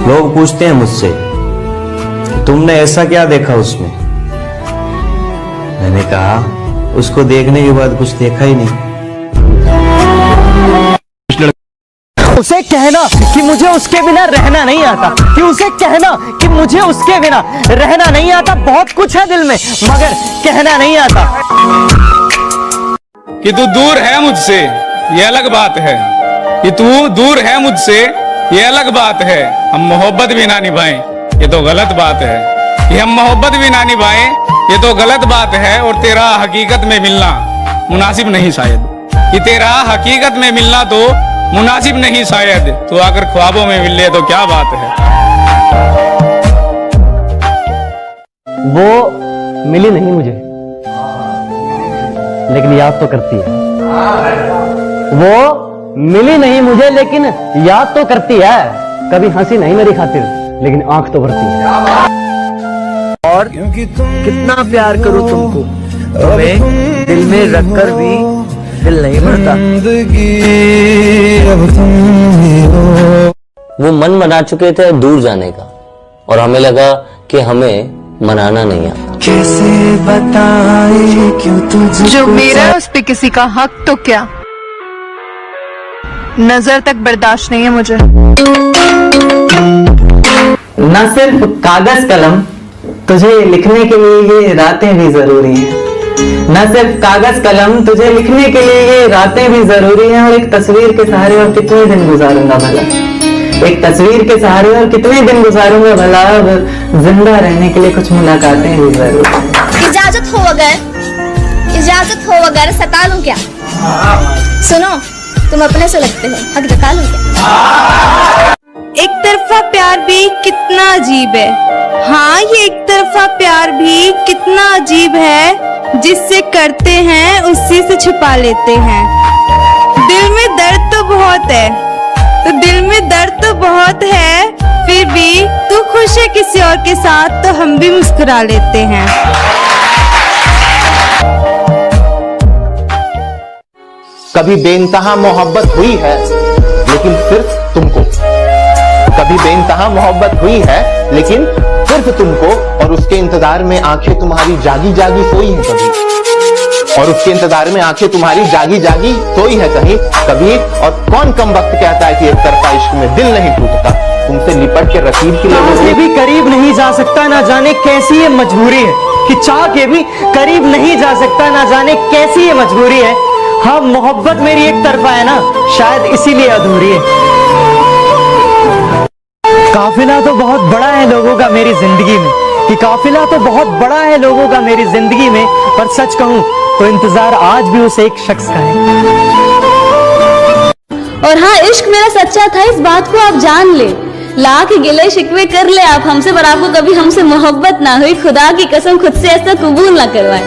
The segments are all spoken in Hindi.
लोग पूछते हैं मुझसे, तुमने ऐसा क्या देखा उसमें? मैंने कहा, उसको देखने के बाद कुछ देखा ही नहीं। उसे कहना कि मुझे उसके बिना रहना नहीं आता, कि उसे कहना कि मुझे उसके बिना रहना नहीं आता। बहुत कुछ है दिल में मगर कहना नहीं आता। कि तू दूर है मुझसे ये अलग बात है, कि तू दूर है मुझसे ये अलग बात है। हम मोहब्बत भी ना निभाएं ये तो गलत बात है, कि हम मोहब्बत भी ना निभाएं ये तो गलत बात है। और तेरा हकीकत में मिलना मुनासिब नहीं शायद, कि तेरा हकीकत में मिलना तो मुनासिब नहीं शायद। तो अगर ख्वाबों में मिल ले तो क्या बात है। वो मिली नहीं मुझे, लेकिन याद तो करती है। वो मिली नहीं मुझे, लेकिन याद तो करती है। कभी हंसी नहीं मेरी खातिर, लेकिन आंख तो भरती है। और कितना प्यार करूं तुमको, तुम्हें दिल में रखकर भी दिल नहीं भरता। वो मन बना चुके थे दूर जाने का, और हमें लगा कि हमें मनाना नहीं आता। कैसे बताए क्यों तुझे जो मेरा है उस पे किसी का हक तो क्या, नजर तक बर्दाश्त नहीं है मुझे। न सिर्फ कागज कलम, तुझे लिखने के लिए ये रातें भी जरूरी हैं। न सिर्फ कागज कलम, तुझे लिखने के लिए ये रातें भी जरूरी हैं। और एक तस्वीर के सहारे और कितने दिन गुजारूंगा भला, एक तस्वीर के सहारे और कितने दिन गुजारूंगा भला। जिंदा रहने के लिए कुछ मुलाकातें भी जरूरी हैं। इजाजत हो अगर सता लूं क्या? सुनो, तुम अपने से लगते हो, हक जता लूं क्या? एक तरफा प्यार भी कितना अजीब है। हाँ, ये एक तरफा प्यार भी कितना अजीब है। जिससे करते हैं उसी से छुपा लेते हैं। दिल में दर्द तो बहुत है, फिर भी तू खुश है किसी और के साथ तो हम भी मुस्कुरा लेते हैं। कभी बेइंतहा मोहब्बत हुई है लेकिन सिर्फ तुमको, कभी बेइंतहा मोहब्बत हुई है लेकिन सिर्फ तुमको। और उसके इंतजार में आंखें तुम्हारी जागी जागी सोई हैं कभी, और उसके इंतजार में आंखें तुम्हारी जागी जागी सोई है कहीं कभी। और कौन कम वक्त कहता है कि एक तरफा इश्क में दिल नहीं टूटता, तुमसे लिपट के रकीब की से भी करीब नहीं जा सकता, ना जाने कैसी ये मजबूरी है। कि चाह के भी करीब नहीं जा सकता, ना जाने कैसी ये मजबूरी है। हाँ, मोहब्बत मेरी एक तरफा है ना, शायद इसीलिए अधूरी है। काफिला तो बहुत बड़ा है लोगों का मेरी जिंदगी में, कि काफिला तो बहुत बड़ा है लोगों का मेरी जिंदगी में। पर सच कहूं तो इंतजार आज भी उस एक शख्स का है। और हाँ, इश्क मेरा सच्चा था, इस बात को आप जान ले। लाख गिले शिकवे कर ले आप हमसे, पर आपको कभी हमसे मोहब्बत ना हुई। खुदा की कसम खुद से ऐसा कबूल ना करवाए।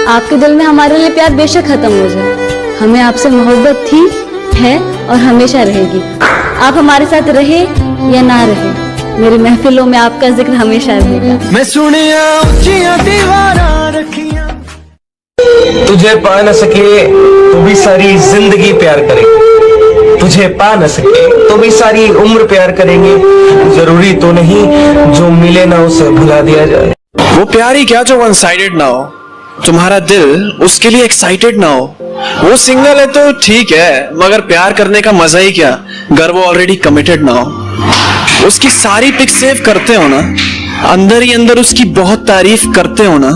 आपके दिल में हमारे लिए प्यार बेशक खत्म हो जाए, हमें आपसे मोहब्बत थी, है और हमेशा रहेगी। आप हमारे साथ रहे या ना रहे, मेरी महफिलों में आपका जिक्र हमेशा रहेगा। मैं सुनिया ऊंचियां दीवारां रखियां। तुझे पा न सके तो भी सारी जिंदगी प्यार करेंगे, तुझे पा न सके तो भी सारी उम्र प्यार करेंगे। जरूरी तो नहीं जो मिले ना उसे भुला दिया जाए। वो प्यार ही क्या जो वन साइडेड ना हो, तुम्हारा दिल उसके लिए एक्साइटेड ना हो। वो सिंगल है तो ठीक है, मगर प्यार करने का मजा ही क्या अगर वो ऑलरेडी कमिटेड ना हो। उसकी सारी पिक सेव करते हो ना, अंदर ही अंदर उसकी बहुत तारीफ करते हो ना।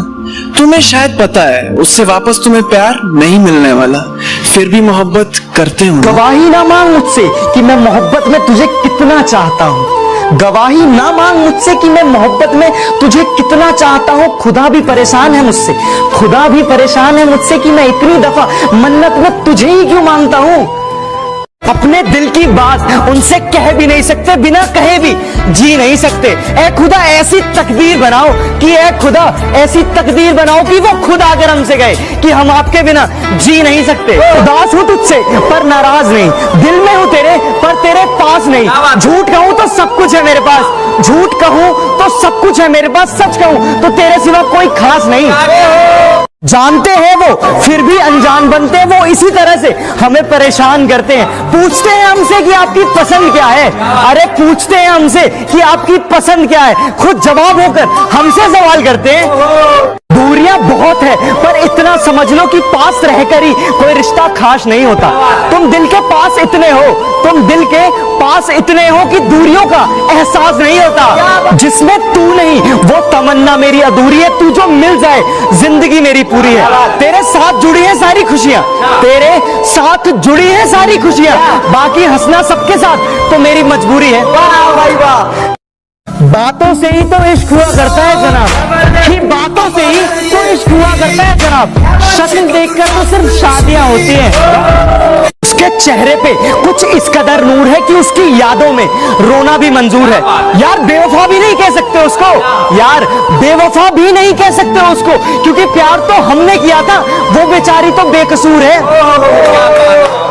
तुम्हें शायद पता है उससे वापस तुम्हें प्यार नहीं मिलने वाला, फिर भी मोहब्बत करते हो। गवाही ना मांग मुझसे कि मैं मोहब्बत में तुझे कितना चाहता हूँ। गवाही ना मांग मुझसे कि मैं मोहब्बत में तुझे कितना चाहता हूँ। खुदा भी परेशान है मुझसे, खुदा भी परेशान है मुझसे कि मैं इतनी दफा मन्नत में तुझे ही क्यों मांगता हूँ। अपने दिल की बात उनसे कह भी नहीं सकते, बिना कहे भी जी नहीं सकते। ऐ खुदा ऐसी तकदीर बनाओ कि ऐ खुदा ऐसी तकदीर बनाओ कि वो खुद आकर हमसे गए कि हम आपके बिना जी नहीं सकते। उदास हूँ तुझसे पर नाराज नहीं, दिल में हूँ तेरे पर तेरे पास नहीं। झूठ कहूँ तो सब कुछ है मेरे पास, झूठ कहूँ तो सब कुछ है मेरे पास, सच कहूँ तो तेरे सिवा कोई खास नहीं। जानते हैं वो फिर भी अनजान बनते हैं, वो इसी तरह से हमें परेशान करते हैं। पूछते हैं हमसे कि आपकी पसंद क्या है, अरे पूछते हैं हमसे कि आपकी पसंद क्या है, खुद जवाब होकर हमसे सवाल करते हैं। दूरियां बहुत है पर इतना समझ लो कि पास रहकर ही कोई रिश्ता खास नहीं होता। तुम दिल के पास इतने हो, तुम दिल के पास इतने हो कि दूरियों का एहसास नहीं होता। जिसमें तू नहीं वो तमन्ना मेरी अधूरी है, तू जो मिल जाए जिंदगी मेरी पूरी है। तेरे साथ जुड़ी है सारी खुशियां, तेरे साथ जुड़ी है सारी खुशियां, बाकी हंसना सबके साथ तो मेरी मजबूरी है। वाह भाई वाह। बातों से ही तो इश्क हुआ करता है जनाब, कि बातों से ही तो इश्क हुआ करता है जनाब। शक्ल देखकर तो सिर्फ शादियां होती हैं। उसके चेहरे पे कुछ इस कदर नूर है कि उसकी यादों में रोना भी मंजूर है। यार बेवफा भी नहीं कह सकते उसको, यार बेवफा भी नहीं कह सकते उसको, क्योंकि प्यार तो हमने किया था, वो बेचारी तो बेकसूर है।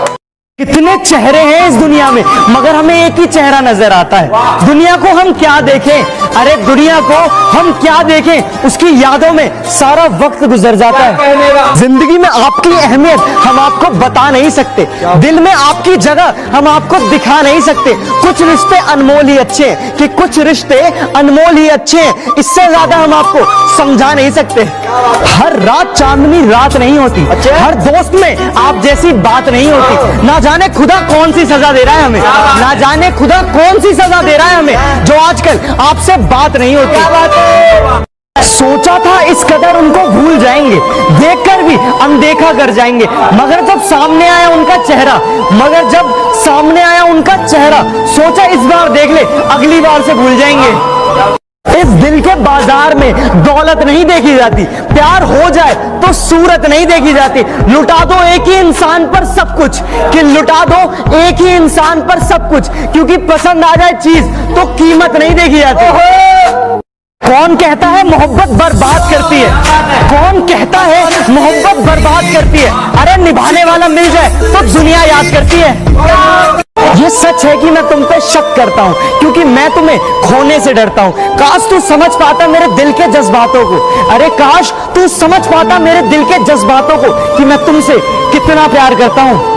कितने चेहरे हैं इस दुनिया में मगर हमें एक ही चेहरा नजर आता है। दुनिया को हम क्या देखें, अरे दुनिया को हम क्या देखें, उसकी यादों में सारा वक्त गुजर जाता है। जिंदगी में आपकी अहमियत हम आपको बता नहीं सकते, दिल में आपकी जगह हम आपको दिखा नहीं सकते। कुछ रिश्ते अनमोल ही अच्छे हैं, कि कुछ रिश्ते अनमोल ही अच्छे हैं, इससे ज्यादा हम आपको समझा नहीं सकते। हर रात चांदनी रात नहीं होती, हर दोस्त में आप जैसी बात नहीं होती। ना जाने खुदा कौन सी सजा दे रहा है हमें, ना जाने खुदा कौन सी सजा दे रहा है हमें, जो आजकल आपसे बात नहीं होती। सोचा था इस कदर उनको भूल जाएंगे, देखकर भी अनदेखा कर जाएंगे, मगर जब सामने आया उनका चेहरा, मगर जब सामने आया उनका चेहरा, सोचा इस बार देख ले, अगली बार से भूल जाएंगे। इस दिल के बाजार में दौलत नहीं देखी जाती, प्यार हो जाए तो सूरत नहीं देखी जाती। लुटा दो एक ही इंसान पर सब कुछ, कि लुटा दो एक ही इंसान पर सब कुछ, क्योंकि पसंद आ जाए चीज तो कीमत नहीं देखी जाती। कौन कहता है मोहब्बत बर्बाद करती है, कौन कहता है मोहब्बत बर्बाद करती है, अरे निभाने वाला मिल जाए तो दुनिया याद करती है। ये सच है कि मैं तुम पे शक करता हूँ, क्योंकि मैं तुम्हें खोने से डरता हूँ। काश तू समझ पाता मेरे दिल के जज्बातों को, अरे काश तू समझ पाता मेरे दिल के जज्बातों को, कि मैं तुमसे कितना प्यार करता हूँ।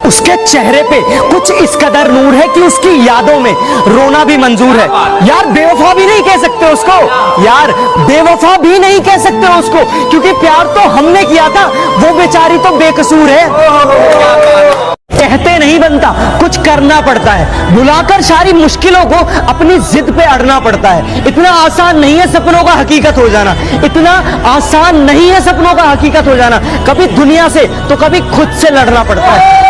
उसके चेहरे पे कुछ इस कदर नूर है कि उसकी यादों में रोना भी मंजूर है। यार बेवफा भी नहीं कह सकते उसको, यार बेवफा भी नहीं कह सकते उसको, क्योंकि प्यार तो हमने किया था, वो बेचारी तो बेकसूर है। कहते नहीं बनता कुछ करना पड़ता है, बुलाकर सारी मुश्किलों को अपनी जिद पे अड़ना पड़ता है। इतना आसान नहीं है सपनों का हकीकत हो जाना, इतना आसान नहीं है सपनों का हकीकत हो जाना। कभी दुनिया से तो कभी खुद से लड़ना पड़ता है।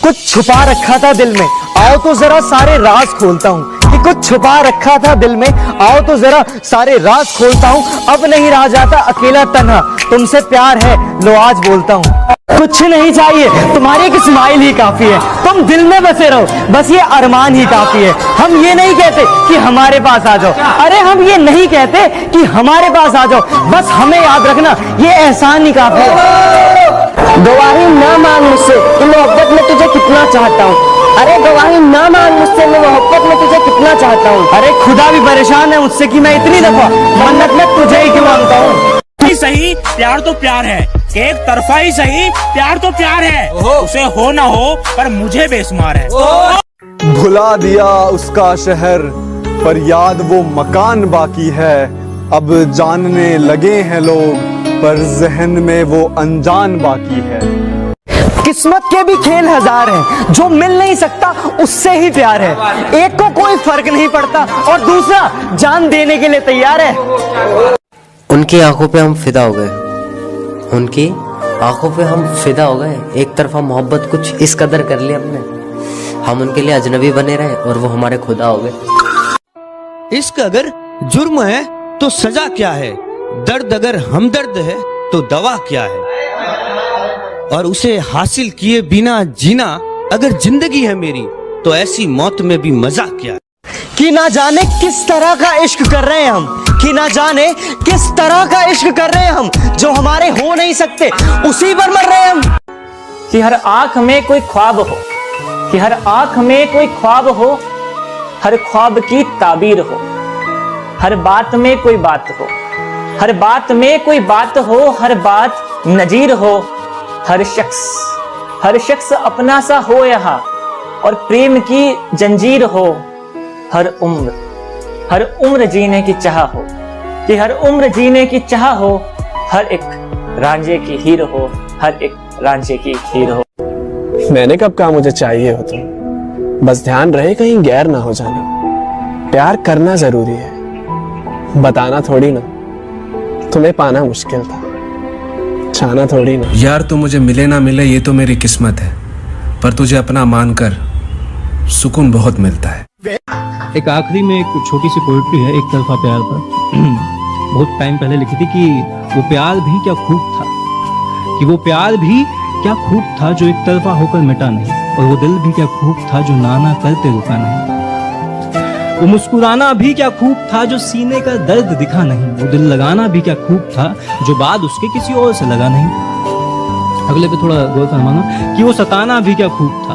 कुछ छुपा रखा था दिल में, आओ तो जरा सारे राज खोलता हूँ, कि कुछ छुपा रखा था दिल में, आओ तो जरा सारे राज खोलता हूँ। अब नहीं रहा जाता अकेला तन्हा, तुमसे प्यार है लो आज बोलता हूँ। कुछ नहीं चाहिए तुम्हारी एक स्माइल ही काफी है, तुम दिल में बसे रहो बस ये अरमान ही काफी है। हम ये नहीं कहते कि हमारे पास आ जाओ, अरे हम ये नहीं कहते कि हमारे पास आ जाओ, बस हमें याद रखना ये एहसान ही काफी है। गवाही ना मांग मुझसे कि मोहब्बत में तुझे कितना चाहता हूँ, अरे गवाही ना मांग मुझसे मैं मोहब्बत में तुझे कितना चाहता हूँ। अरे खुदा भी परेशान है मुझसे कि मैं इतनी दफा मन्नत में तुझे ही क्यों मांगता हूँ। सही प्यार तो प्यार है, एक तरफा ही सही प्यार तो प्यार है, उसे हो ना हो पर मुझे बेशुमार है। भुला दिया उसका शहर पर याद वो मकान बाकी है, अब जानने लगे हैं लोग पर जहन में वो अनजान बाकी है। किस्मत के भी खेल हजार हैं, जो मिल नहीं सकता उससे ही प्यार है। एक को कोई फर्क नहीं पड़ता और दूसरा जान देने के लिए तैयार है। उनकी आंखों पे हम फिदा हो गए, उनकी आंखों पे हम फिदा हो गए। एक तरफा मोहब्बत कुछ इस कदर कर ली हमने, हम उनके लिए अजनबी बने रहे और वो हमारे खुदा हो गए। इश्क अगर जुर्म है तो सजा क्या है, दर्द अगर हमदर्द है तो दवा क्या है, और उसे हासिल किए बिना जीना अगर जिंदगी है मेरी तो ऐसी मौत में भी मजा क्या है। कि ना जाने किस तरह का इश्क कर रहे हैं हम, कि ना जाने किस तरह का इश्क कर रहे हैं हम, जो हमारे हो नहीं सकते उसी पर मर रहे हैं हम। कि हर आंख में कोई ख्वाब हो, कि हर आंख में कोई ख्वाब हो, हर ख्वाब की ताबीर हो, हर बात में कोई बात हो, हर बात में कोई बात हो, हर बात नजीर हो, हर शख्स अपना सा हो यहाँ, और प्रेम की जंजीर हो। हर उम्र जीने की चाह हो, कि हर उम्र जीने की चाह हो, हर एक रांझे की हीर हो, हर एक रांझे की हीर हो। मैंने कब कहा मुझे चाहिए हो तुम, बस ध्यान रहे कहीं गैर ना हो जाना। प्यार करना जरूरी है, बताना थोड़ी ना। तुम्हें पाना मुश्किल था, चाहना थोड़ी ना। यार तो मुझे मिले ना मिले ये तो मेरी किस्मत है, पर तुझे अपना मानकर सुकून बहुत मिलता है। एक आखिरी में एक छोटी सी पोइट्री है एक तरफा प्यार पर। बहुत टाइम पहले लिखी थी कि वो प्यार भी क्या खूब था, कि वो प्यार भी क्या खूब था जो एक तरफा होकर मिटा नहीं, और वो दिल भी क्या खूब था जो नाना करते रुका नहीं। वो मुस्कुराना भी क्या खूब था जो सीने का दर्द दिखा नहीं, वो दिल लगाना भी क्या खूब था जो बाद उसके किसी और से लगा नहीं। अगले पे थोड़ा गौर फरमाना कि वो सताना भी क्या खूब था,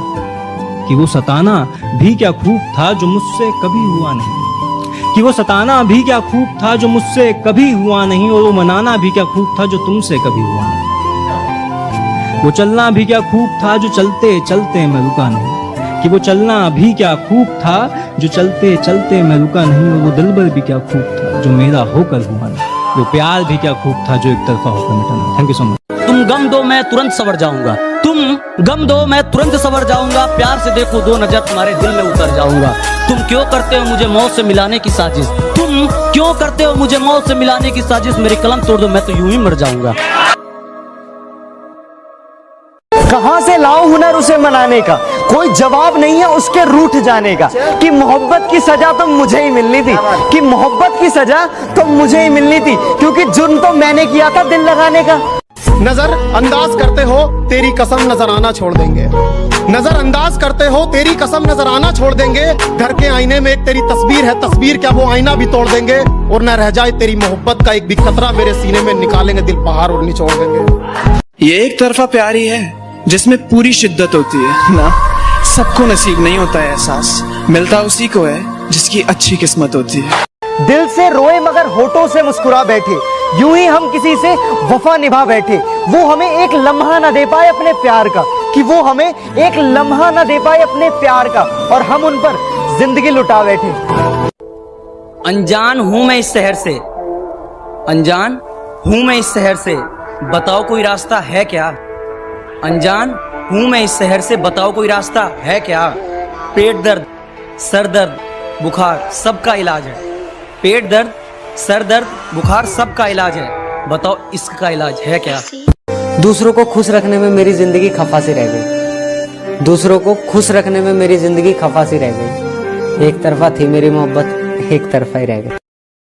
कि वो सताना भी क्या खूब था जो मुझसे कभी हुआ नहीं, कि वो सताना भी क्या खूब था जो मुझसे कभी हुआ नहीं, और वो मनाना भी क्या खूब था जो तुमसे कभी हुआ नहीं। वो चलना भी क्या खूब था जो चलते चलते मैं रुका नहीं, कि वो चलना भी क्या खूब था जो चलते चलते मैं रुका नहीं, और वो दिलबर भी क्या खूब था जो मेरा होकर हुआ नहीं, वो प्यार भी क्या खूब था जो एक तरफा होकर मिटा नहीं। Thank you so much. तुम गम दो मैं तुरंत सवर जाऊंगा, तुम गम दो मैं तुरंत सवर जाऊंगा, प्यार से देखो दो नजर तुम्हारे दिल में उतर जाऊंगा। तुम क्यों करते हो मुझे मौत से मिलाने की साजिश, तुम क्यों करते हो मुझे मौत से मिलाने की साजिश, मेरी कलम तोड़ दो मैं तो यूं ही मर जाऊंगा। कहां से लाऊं हुनर उसे मनाने का, कोई जवाब नहीं है उसके रूठ जाने का, कि मोहब्बत की सजा तो मुझे ही मिलनी थी, कि मोहब्बत की सजा तो मुझे ही मिलनी थी, क्योंकि जुर्म तो मैंने किया था दिल लगाने का। नजर अंदाज करते हो तेरी कसम नजर आना छोड़ देंगे, नजर अंदाज करते हो तेरी कसम नजर आना छोड़ देंगे। घर के आईने में एक तेरी तस्वीर है, तस्वीर क्या वो आईना भी तोड़ देंगे, और न रह जाए तेरी मोहब्बत का एक भी कतरा मेरे सीने में, निकालेंगे दिल पहाड़ और निचोड़ देंगे। ये एक तरफा प्यार ही है जिसमें पूरी शिद्दत होती है ना। सबको नसीब नहीं होता है एहसास, मिलता उसी को है जिसकी अच्छी किस्मत होती है। दिल से रोए मगर होठों से मुस्कुरा बैठे, यूं ही हम किसी से वफा निभा बैठे, वो हमें एक लम्हा न दे पाए अपने प्यार का, कि वो हमें एक लम्हा न दे पाए अपने प्यार का, और हम उन पर जिंदगी लुटा बैठे। अनजान हूं मैं इस शहर से, अनजान हूं मैं इस शहर से, बताओ कोई रास्ता है क्या। अनजान हूं मैं इस शहर से, बताओ कोई रास्ता है क्या। पेट दर्द, सर दर्द, बुखार सबका इलाज है, पेट दर्द, सर दर्द, बुखार सबका इलाज है, बताओ इसका इलाज है क्या। दूसरों को खुश रखने में मेरी जिंदगी खफा सी रह गई, दूसरों को खुश रखने में मेरी जिंदगी खफा सी रह गई। एक तरफा थी मेरी मोहब्बत, एक तरफा ही रह गई।